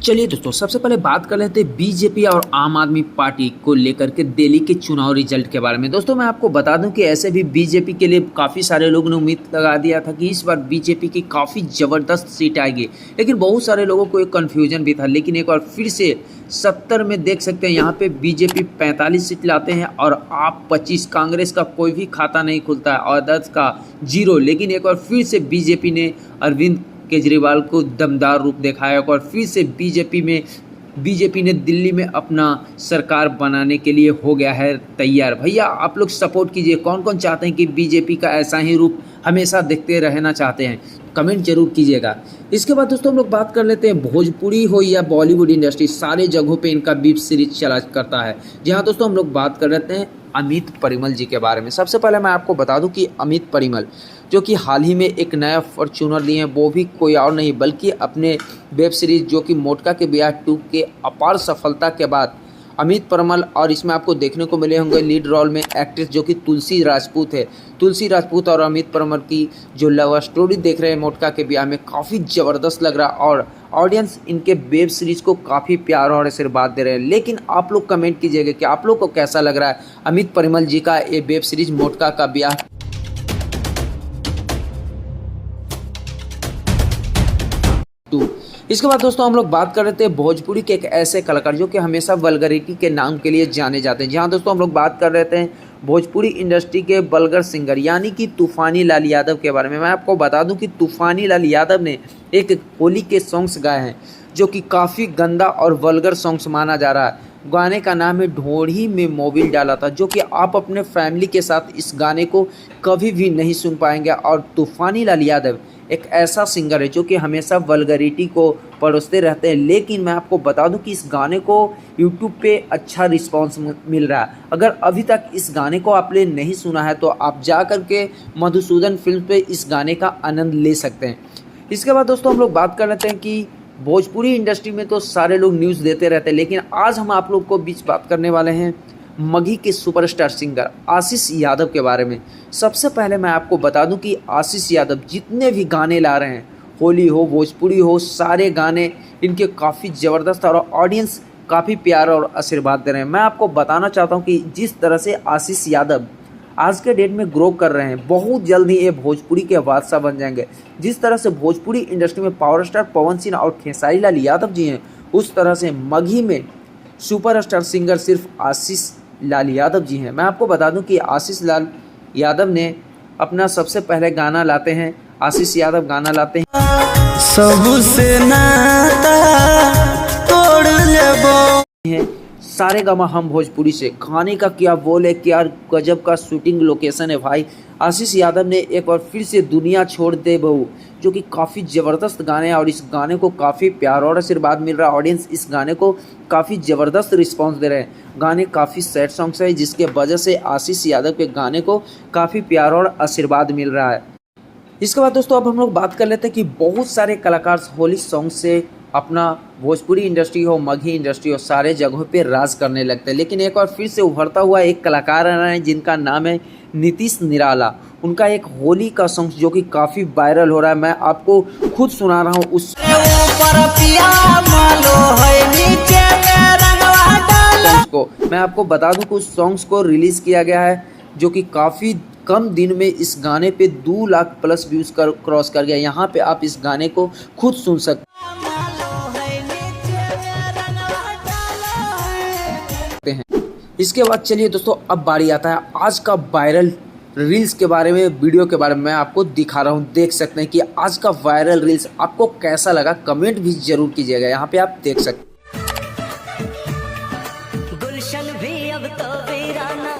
चलिए दोस्तों, सबसे पहले बात कर लेते हैं बीजेपी और आम आदमी पार्टी को लेकर के दिल्ली के चुनाव रिजल्ट के बारे में। दोस्तों मैं आपको बता दूं कि ऐसे भी बीजेपी के लिए काफ़ी सारे लोगों ने उम्मीद लगा दिया था कि इस बार बीजेपी की काफ़ी ज़बरदस्त सीट आएगी, लेकिन बहुत सारे लोगों को एक कन्फ्यूजन भी था। लेकिन एक बार फिर से 70 में देख सकते हैं यहाँ पे बीजेपी 45 सीट लाते हैं और आप 25। कांग्रेस का कोई भी खाता नहीं खुलता है और 10 का 0। लेकिन एक बार फिर से बीजेपी ने अरविंद केजरीवाल को दमदार रूप दिखाया और फिर से बीजेपी ने दिल्ली में अपना सरकार बनाने के लिए हो गया है तैयार। भैया आप लोग सपोर्ट कीजिए, कौन कौन चाहते हैं कि बीजेपी का ऐसा ही रूप हमेशा देखते रहना चाहते हैं, कमेंट जरूर कीजिएगा। इसके बाद दोस्तों हम लोग बात कर लेते हैं भोजपुरी हो या बॉलीवुड इंडस्ट्री, सारे जगहों पे इनका वेब सीरीज चला करता है। जहां दोस्तों हम लोग बात कर लेते हैं अमित परिमल जी के बारे में। सबसे पहले मैं आपको बता दूं कि अमित परिमल जो कि हाल ही में एक नया फॉर्च्यूनर लिए हैं, वो भी कोई और नहीं बल्कि अपने वेब सीरीज जो कि मोटका के ब्याह 2 के अपार सफलता के बाद अमित परिमल, और इसमें आपको देखने को मिले होंगे लीड रोल में एक्ट्रेस जो कि तुलसी राजपूत है। तुलसी राजपूत और अमित परिमल की जो लव स्टोरी देख रहे हैं मोटका के ब्याह में, काफ़ी ज़बरदस्त लग रहा है और ऑडियंस इनके वेब सीरीज़ को काफ़ी प्यार और आशीर्वाद दे रहे हैं। लेकिन आप लोग कमेंट कीजिएगा कि आप लोग को कैसा लग रहा है अमित परिमल जी का ये वेब सीरीज मोटका का ब्याह। इसके बाद दोस्तों हम लोग बात कर रहे थे भोजपुरी के एक ऐसे कलाकार जो कि हमेशा वल्गरिटी के नाम के लिए जाने जाते हैं। जहां दोस्तों हम लोग बात कर रहे थे भोजपुरी इंडस्ट्री के वल्गर सिंगर यानी कि तूफानी लाल यादव के बारे में। मैं आपको बता दूं कि तूफानी लाल यादव ने एक होली के सॉन्ग्स गाए हैं जो कि काफ़ी गंदा और वल्गर सॉन्ग्स माना जा रहा है। गाने का नाम है ढोढ़ी में मोबिल डाला था, जो कि आप अपने फैमिली के साथ इस गाने को कभी भी नहीं सुन पाएंगे। और तूफानी लाल यादव एक ऐसा सिंगर है जो कि हमेशा वल्गरिटी को परोसते रहते हैं। लेकिन मैं आपको बता दूं कि इस गाने को यूट्यूब पे अच्छा रिस्पांस मिल रहा है। अगर अभी तक इस गाने को आपने नहीं सुना है तो आप जा कर के मधुसूदन फिल्म पे इस गाने का आनंद ले सकते हैं। इसके बाद दोस्तों हम लोग बात कर लेते हैं कि भोजपुरी इंडस्ट्री में तो सारे लोग न्यूज़ देते रहते हैं, लेकिन आज हम आप लोग को बीच बात करने वाले हैं मगही के सुपरस्टार सिंगर आशीष यादव के बारे में। सबसे पहले मैं आपको बता दूं कि आशीष यादव जितने भी गाने ला रहे हैं, होली हो भोजपुरी हो, सारे गाने इनके काफ़ी ज़बरदस्त और ऑडियंस काफ़ी प्यार और आशीर्वाद दे रहे हैं। मैं आपको बताना चाहता हूं कि जिस तरह से आशीष यादव आज के डेट में ग्रो कर रहे हैं, बहुत जल्द ही ये भोजपुरी के बादशाह बन जाएंगे। जिस तरह से भोजपुरी इंडस्ट्री में पावर स्टार पवन सिंह और खेसारी लाल यादव जी हैं, उस तरह से मगही में सुपरस्टार सिंगर सिर्फ आशीष लाल यादव जी हैं। मैं आपको बता दूं कि आशीष लाल यादव ने अपना सबसे पहले गाना लाते हैं, आशीष यादव गाना लाते हैं सबसे नाता तोड़ लेबो सारे गामा हम भोजपुरी से। खाने का क्या बोले, क्या गजब का शूटिंग लोकेशन है भाई। आशीष यादव ने एक बार फिर से दुनिया छोड़ दे बहू, जो कि काफ़ी ज़बरदस्त गाने हैं और इस गाने को काफ़ी प्यार और आशीर्वाद मिल रहा है। ऑडियंस इस गाने को काफ़ी ज़बरदस्त रिस्पांस दे रहे हैं। गाने काफ़ी सैड सॉन्ग्स है जिसके वजह से आशीष यादव के गाने को काफ़ी प्यार और आशीर्वाद मिल रहा है। इसके बाद दोस्तों अब हम लोग बात कर लेते हैं कि बहुत सारे कलाकार होली सॉन्ग से अपना भोजपुरी इंडस्ट्री हो, मगही इंडस्ट्री हो, सारे जगहों पे राज करने लगते हैं। लेकिन एक बार फिर से उभरता हुआ एक कलाकार आ रहे हैं जिनका नाम है नीतीश निराला। उनका एक होली का सॉन्ग जो कि काफ़ी वायरल हो रहा है, मैं आपको खुद सुना रहा हूँ उस को। मैं आपको बता दूं कि उस सॉन्ग्स को रिलीज़ किया गया है जो कि काफ़ी कम दिन में इस गाने पे 2 लाख प्लस व्यूज़ क्रॉस कर गया। यहाँ पे आप इस गाने को खुद सुन सकते हैं। इसके बाद चलिए दोस्तों अब बारी आता है आज का वायरल रील्स के बारे में, वीडियो के बारे में मैं आपको दिखा रहा हूँ। देख सकते हैं कि आज का वायरल रील्स आपको कैसा लगा, कमेंट भी जरूर कीजिएगा। यहाँ पे आप देख सकते हैं।